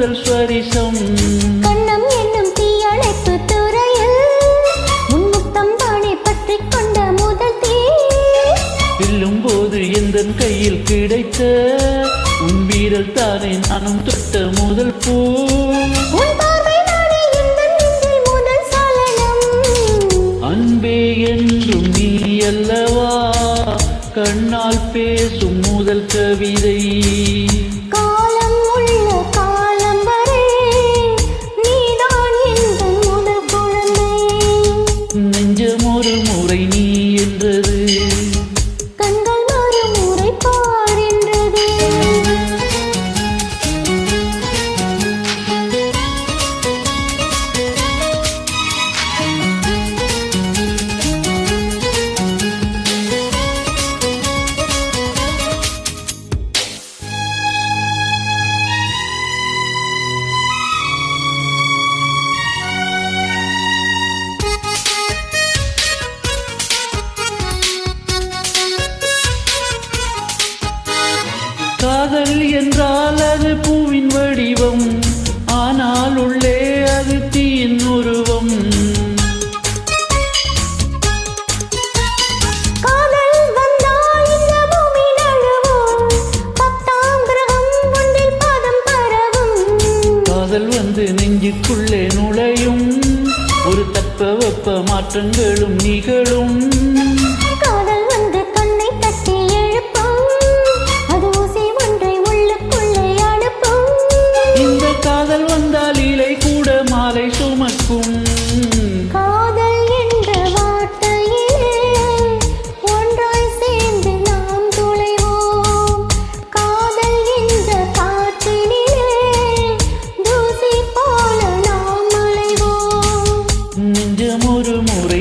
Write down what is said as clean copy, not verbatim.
முதல் ஸ்வரிசம் கண்ணம் என்னும் தீயணைப்பு துறையில் முன்முத்தம் தானே பற்றி கொண்ட முதல் தீ வெல்லும் போது எந்த கையில் கிடைத்த உன் வீரல் தானே நானும் தொட்ட முதல் பூ அன்பே என்றும் நீ அல்லவா கண்ணால் பேசும் முதல் கவிதை காலம் உள்ள காலம் வரை நீதான் எந்த முதல் குழந்தை நெஞ்சம் ஒரு முறை நீ என்றது கண்கள் ஒரு முறை பாருன்றது காதல் என்றால் அது பூவின் வடிவம் ஆனால் உள்ளே அது தீயின் உருவம் காதல் வந்தால் இந்த பூமி நழுவும் 10ஆம் கிரகம் ஒன்றில் பாதம் பரவும் காதல் வந்து நெஞ்சுக்குள்ளே நுழையும் ஒரு தட்பவெப்ப மாற்றங்களும் நிகழும் காதல் வந்து கண்ணை தட்டி எழுப்பும் அது ஊசி ஒன்றை உள்ளுக்குள்ளே அனுப்பும் இந்த காதல் வந்தால் இலை கூட மாலை சுமக்கும் காதல் என்ற வார்த்தையிலே ஒன்றாய் சேர்ந்து நாம் துளைவோம் காதல் என்ற காற்றினிலே தூசி போல நாம் அலைவோம் நெஞ்சம் ஒரு முறை